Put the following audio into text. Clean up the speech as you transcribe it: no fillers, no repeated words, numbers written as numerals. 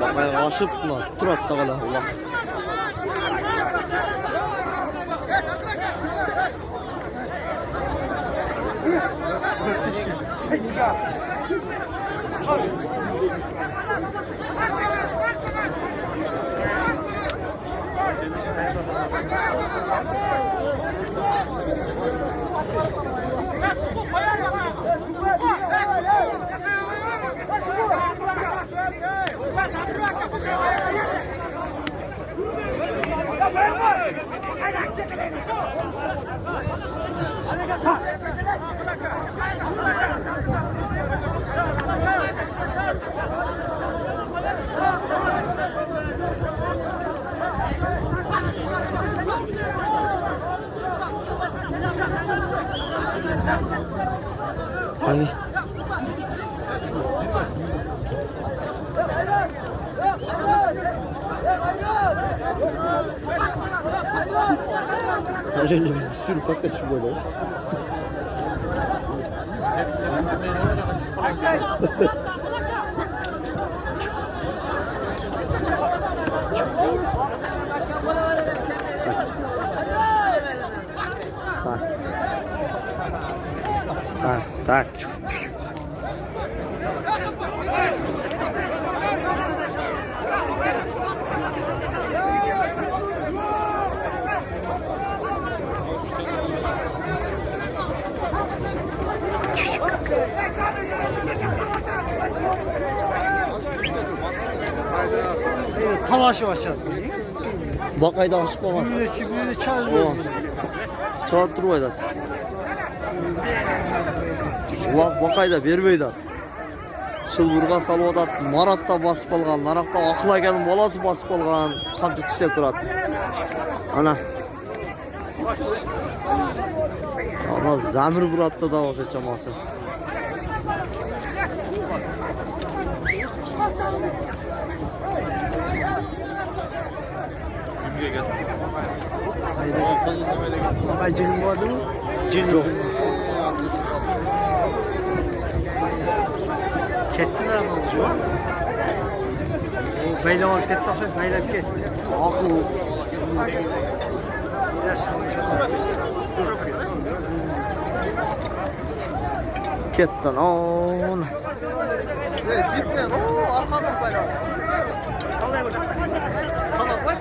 Bakaya aşıp turat da kala Allah. Hadi. Öyle bir sürü pas kaçıyor böyle. Tak. Talaşı başladı. Bakayda aşıp baba. Birini çalıyor. Çalıp durmaydı. Bakayda vermeydi. Şılburga salып атат, Марат та басып алган, наракта акыл акенин баласы басып алган, камчы тиштеп турат. Ана. Ана Замир Буратта да ошо чамасы. Bacım vardı mı? Yok. Kettiler ama olacak. O beyler var ketti akşam beyler ketti. Akıl. Ketten on. Ziplen o arkadan beyler. Sallaya bak. Sallaya bak.